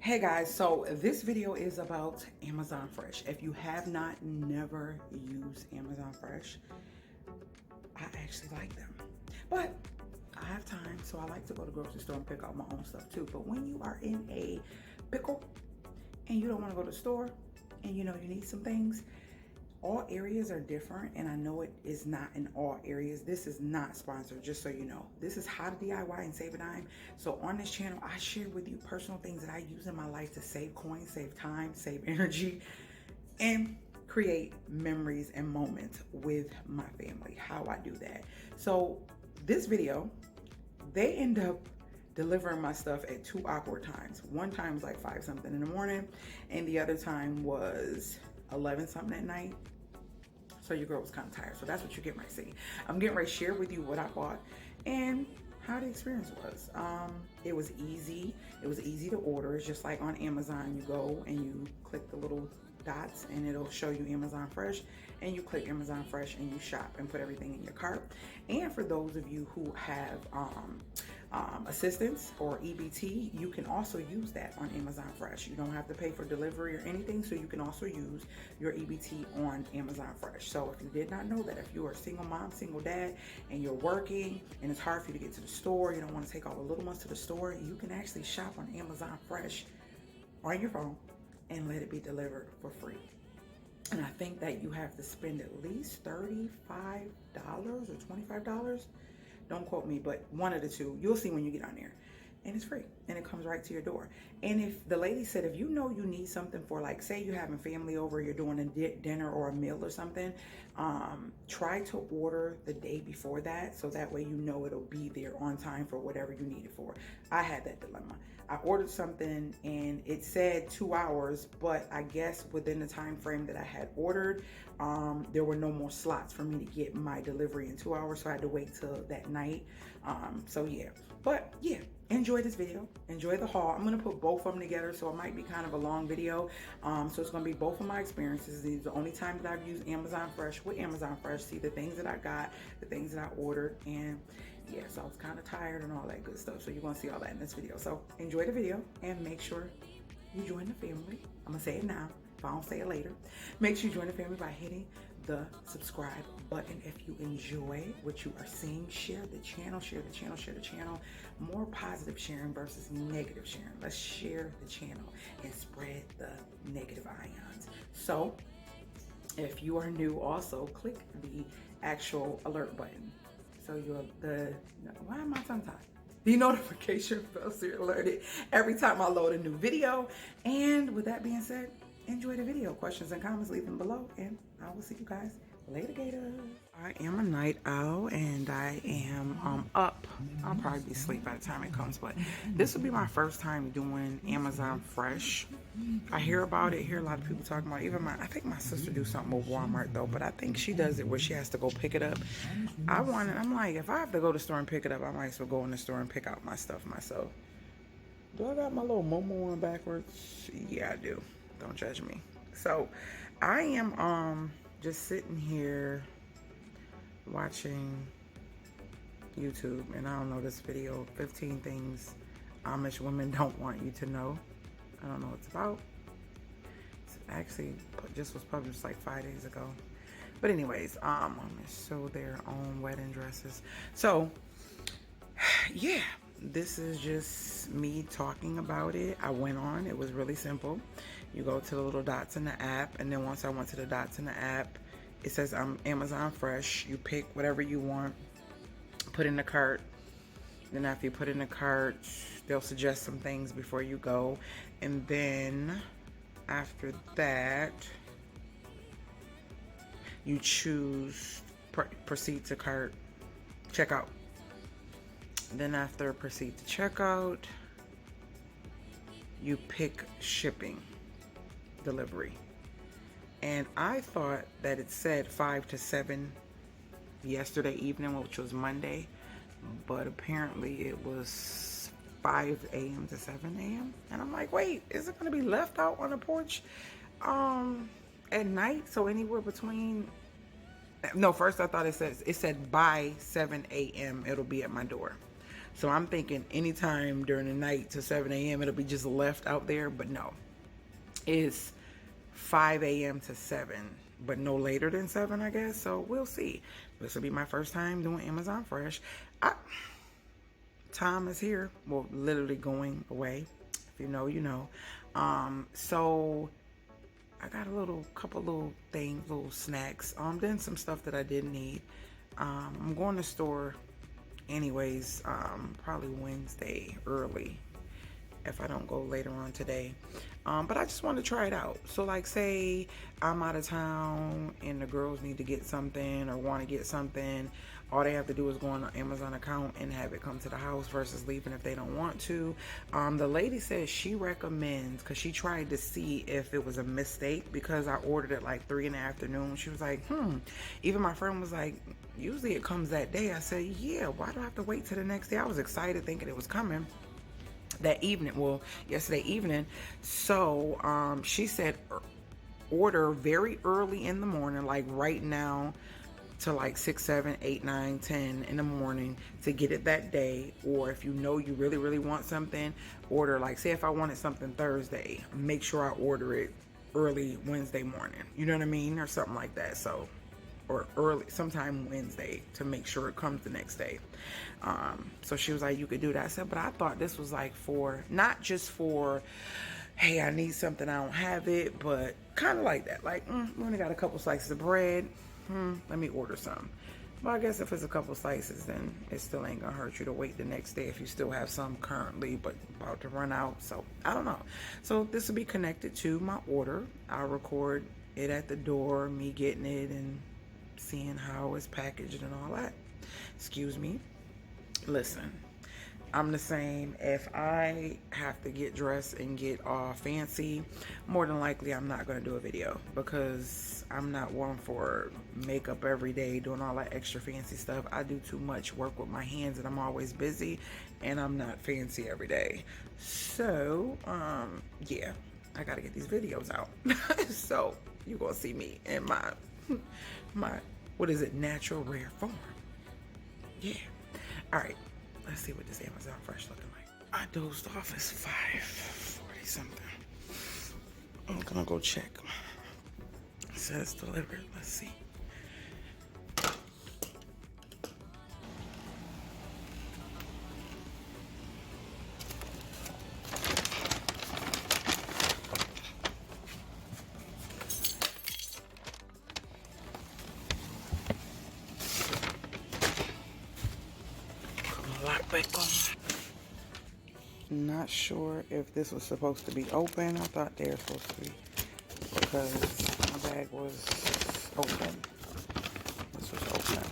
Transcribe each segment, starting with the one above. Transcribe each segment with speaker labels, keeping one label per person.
Speaker 1: Hey guys, so this video is about Amazon Fresh. If you have not never used Amazon Fresh, I actually like them. But I have time, so I like to go to the grocery store and pick out my own stuff too. But when you are in a pickle and you don't want to go to the store and you know you need some things, all areas are different, and I know it is not in all areas. This is not sponsored, just so you know. This is how to DIY and save a dime. So on this channel, I share with you personal things that I use in my life to save coins, save time, save energy, and create memories and moments with my family, how I do that. So this video, they end up delivering my stuff at two awkward times. One time was like 5 something in the morning, and the other time was 11 something at night. So your girl was kind of tired. So that's what you're getting ready to see. I'm getting ready to share with you what I bought and how the experience was. It was easy. It was easy to order. It's just like on Amazon. You go and you click the little dots and it'll show you Amazon Fresh, and you click Amazon Fresh and you shop and put everything in your cart. And for those of you who have assistance or EBT, you can also use that on Amazon Fresh. You don't have to pay for delivery or anything, so you can also use your EBT on Amazon Fresh. So if you did not know that, if you are a single mom, single dad, and you're working and it's hard for you to get to the store, you don't want to take all the little ones to the store, you can actually shop on Amazon Fresh on your phone and let it be delivered for free. And I think that you have to spend at least $35 or $25. Don't quote me, but one of the two. You'll see when you get on there. And it's free. And it comes right to your door. And if the lady said, if you know you need something for, like, say you're having family over, you're doing a dinner or a meal or something, try to order the day before that, so that way you know it'll be there on time for whatever you need it for. I had that dilemma. I ordered something and it said 2 hours, but I guess within the time frame that I had ordered, there were no more slots for me to get my delivery in 2 hours, so I had to wait till that night. So yeah, but yeah, enjoy this video, enjoy the haul. I'm gonna put both of them together, so it might be kind of a long video. So it's gonna be both of my experiences. These are the only time that I've used Amazon Fresh with Amazon Fresh. See the things that I got, the things that I ordered, and yeah, so I was kind of tired and all that good stuff. So you're gonna see all that in this video. So enjoy the video and make sure you join the family. I'm gonna say it now, if I don't say it later. Make sure you join the family by hitting the subscribe button. If you enjoy what you are seeing, share the channel, share the channel, share the channel. More positive sharing versus negative sharing. Let's share the channel and spread the negative ions. So if you are new, also click the actual alert button. So why am I tongue-tied? The notification bell so you're alerted every time I load a new video. And with that being said, enjoy the video. Questions and comments, leave them below, and I will see you guys later, Gators. I am a night owl and I am up. I'll probably be asleep by the time it comes, but this will be my first time doing Amazon Fresh. I hear about it, hear a lot of people talking about it. Even I think my sister do something with Walmart though, but I think she does it where she has to go pick it up. I'm like, if I have to go to the store and pick it up, I might as well go in the store and pick out my stuff myself. Do I got my little Momo on backwards? Yeah, I do. Don't judge me. So I am just sitting here watching YouTube, and I don't know this video, 15 things Amish women don't want you to know. I don't know what it's about. It's actually just was published like 5 days ago. But anyways, I'm gonna show their own wedding dresses. So yeah, this is just me talking about it. I went on, it was really simple. You go to the little dots in the app, and then once I went to the dots in the app, it says Amazon Fresh. You pick whatever you want, put in the cart. Then after you put in the cart, they'll suggest some things before you go. And then after that, you choose proceed to cart, checkout. Then after proceed to checkout, you pick shipping, delivery. And I thought that it said 5 to 7 yesterday evening, which was Monday, but apparently it was 5 a.m. to 7 a.m. And I'm like, wait, is it gonna be left out on the porch at night? So anywhere between, no, first I thought it said by 7 a.m. it'll be at my door. So I'm thinking anytime during the night to 7 a.m. it'll be just left out there, but no. It's 5 a.m. to 7, but no later than 7, I guess. So we'll see. This will be my first time doing Amazon Fresh. Time is here. Well, literally going away. If you know, you know. So I got couple little things, little snacks. Then some stuff that I didn't need. I'm going to the store anyways, probably Wednesday early if I don't go later on today. But I just want to try it out. So like say I'm out of town and the girls need to get something or want to get something, all they have to do is go on an Amazon account and have it come to the house versus leaving if they don't want to. The lady says she recommends, because she tried to see if it was a mistake because I ordered it like 3 in the afternoon. She was like, even my friend was like, usually it comes that day. I said, yeah, why do I have to wait till the next day? I was excited thinking it was coming that evening, well, yesterday evening. So she said order very early in the morning, like right now, to like 6, 7, 8, 9, 10 in the morning to get it that day. Or if you know you really, really want something, order, like say if I wanted something Thursday, make sure I order it early Wednesday morning, you know what I mean, or something like that. So, or early sometime Wednesday to make sure it comes the next day. So she was like, you could do that. I said, but I thought this was like for, not just for, hey, I need something, I don't have it, but kind of like that. Like, we only got a couple slices of bread. Let me order some. Well, I guess if it's a couple slices, then it still ain't gonna hurt you to wait the next day if you still have some currently, but about to run out. So I don't know. So this will be connected to my order. I'll record it at the door, me getting it and seeing how it's packaged and all that. Excuse me. Listen, I'm the same. If I have to get dressed and get all fancy, more than likely I'm not going to do a video because I'm not one for makeup every day, doing all that extra fancy stuff. I do too much work with my hands and I'm always busy and I'm not fancy every day. So, yeah, I got to get these videos out. So you're going to see me in my, what is it, natural rare form. Yeah. All right. Let's see what this Amazon Fresh looking like. I dozed off. It's 5:40 something. I'm gonna go check. It says delivered. Let's see. Not sure if this was supposed to be open. I thought they were supposed to be, because my bag was open. This was open.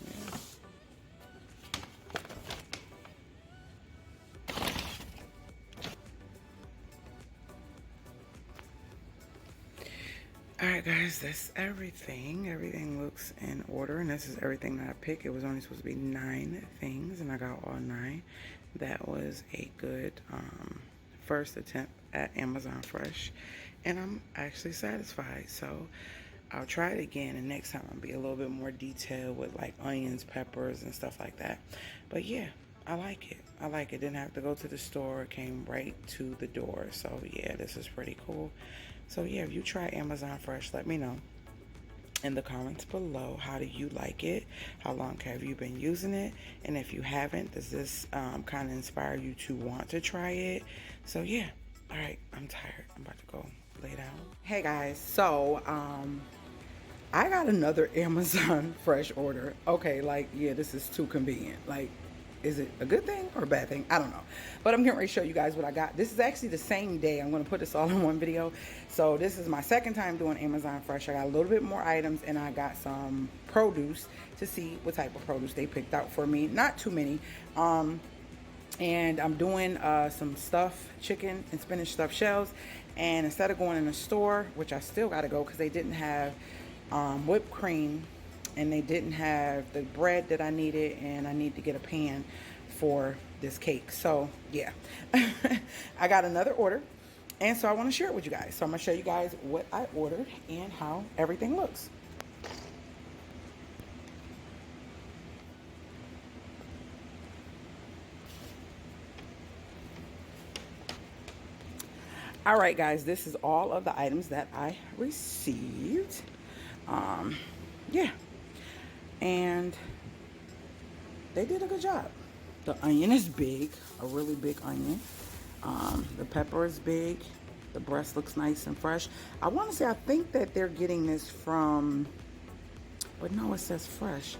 Speaker 1: Yeah. Alright guys, that's everything. Everything looks in order, and this is everything that I picked. It was only supposed to be 9 things, and I got all 9. That was a good first attempt at Amazon Fresh, and I'm actually satisfied. So I'll try it again, and next time I'll be a little bit more detailed with like onions, peppers, and stuff like that. But yeah, I like it. I like it. Didn't have to go to the store. It came right to the door. So yeah, this is pretty cool. So yeah, if you try Amazon Fresh, let me know in the comments below. How do you like it? How long have you been using it? And if you haven't, does this kind of inspire you to want to try it? So yeah. All right, I'm tired. I'm about to go lay down. Hey guys, so I got another Amazon Fresh order. Okay, like, yeah, this is too convenient. Like, is it a good thing or a bad thing? I don't know. But I'm getting ready to show you guys what I got. This is actually the same day. I'm going to put this all in one video. So this is my second time doing Amazon Fresh. I got a little bit more items, and I got some produce to see what type of produce they picked out for me. Not too many. And I'm doing some stuffed chicken and spinach stuffed shells. And instead of going in the store, which I still got to go because they didn't have whipped cream, and they didn't have the bread that I needed, and I need to get a pan for this cake. So yeah, I got another order, and so I want to share it with you guys. So I'm gonna show you guys what I ordered and how everything looks. All right, guys, this is all of the items that I received. Um, yeah, and they did a good job. The onion is big, a really big onion. The pepper is big. The breast looks nice and fresh. I want to say, I think that they're getting this from, but no, it says fresh.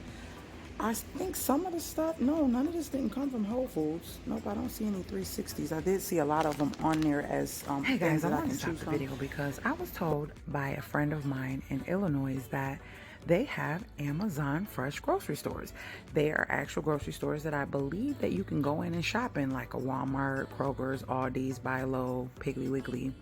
Speaker 1: I think some of the stuff, no, none of this didn't come from Whole Foods. Nope, I don't see any 360s. I did see a lot of them on there as hey guys, I want to stop the video because I was told by a friend of mine in Illinois that they have Amazon Fresh grocery stores. They are actual grocery stores that I believe that you can go in and shop in, like a Walmart, Kroger's, Aldi's, Buy Low, Piggly Wiggly.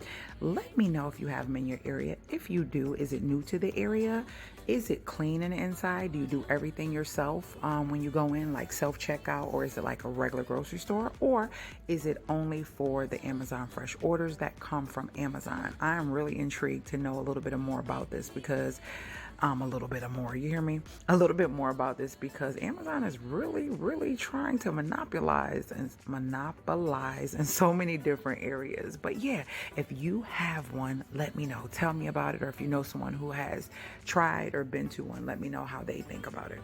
Speaker 1: Let me know if you have them in your area. If you do, is it new to the area? Is it clean in the inside? Do you do everything yourself when you go in, like self-checkout, or is it like a regular grocery store? Or is it only for the Amazon Fresh orders that come from Amazon? I'm really intrigued to know a little bit more about this because a little bit more, you hear me? A little bit more about this because Amazon is really trying to monopolize in so many different areas. But yeah, if you have one, let me know. Tell me about it, or if you know someone who has tried or been to one, let me know how they think about it.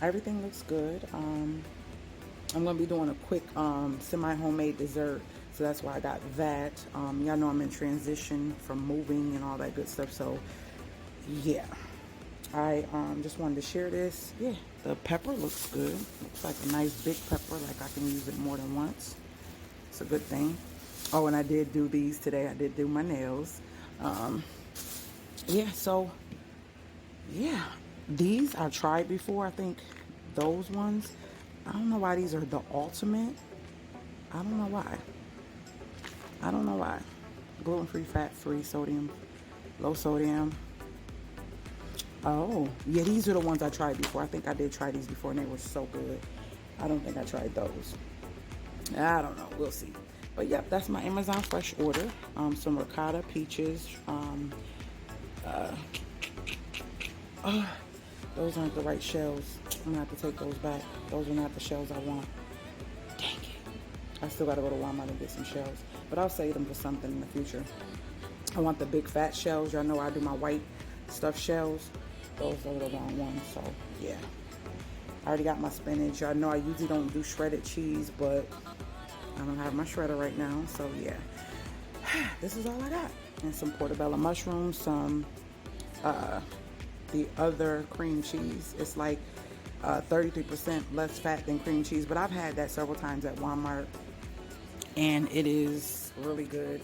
Speaker 1: Everything looks good. I'm gonna be doing a quick semi-homemade dessert, so that's why I got that. Y'all know I'm in transition from moving and all that good stuff, so yeah, I just wanted to share this. Yeah, the pepper looks good. Looks like a nice big pepper, like I can use it more than once. It's a good thing. Oh, and I did do these today. I did do my nails. Yeah, so yeah, these I tried before. I think those ones, I don't know why these are the ultimate. I don't know why. I don't know why. Gluten-free, fat-free, sodium, low sodium. Oh, yeah, these are the ones I tried before. I think I did try these before, and they were so good. I don't think I tried those. I don't know. We'll see. But yep, that's my Amazon Fresh order. Some ricotta, peaches. Those aren't the right shells. I'm gonna have to take those back. Those are not the shells I want. Dang it. I still gotta go to Walmart and get some shells. But I'll save them for something in the future. I want the big fat shells. Y'all know I do my white stuffed shells. Those are the wrong ones, so yeah. I already got my spinach. Y'all know I usually don't do shredded cheese, but I don't have my shredder right now, so yeah. This is all I got. And some portobello mushrooms, some the other cream cheese. It's like 33% less fat than cream cheese, but I've had that several times at Walmart, and it is really good.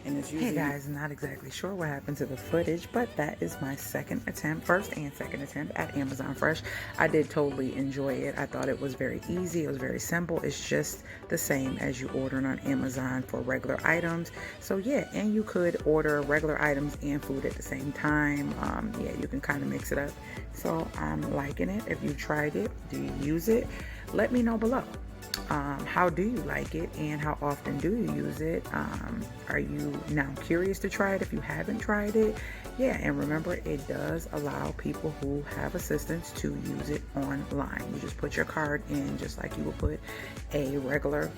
Speaker 1: And it's usually, hey guys, not exactly sure what happened to the footage, but that is my first and second attempt at Amazon Fresh. I did totally enjoy it. I thought it was very easy. It was very simple. It's just the same as you ordering on Amazon for regular items. So yeah, and you could order regular items and food at the same time. Yeah, you can kind of mix it up. So I'm liking it. If you tried it, do you use it? Let me know below. How do you like it, and how often do you use it? Are you now curious to try it if you haven't tried it? Yeah, and remember, it does allow people who have assistants to use it online. You just put your card in just like you would put a regular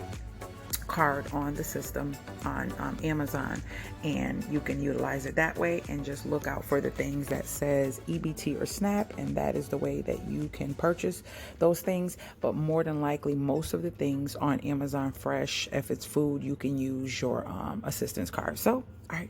Speaker 1: card on the system on Amazon, and you can utilize it that way, and just look out for the things that says EBT or SNAP, and that is the way that you can purchase those things. But more than likely, most of the things on Amazon Fresh, if it's food, you can use your assistance card. So all right,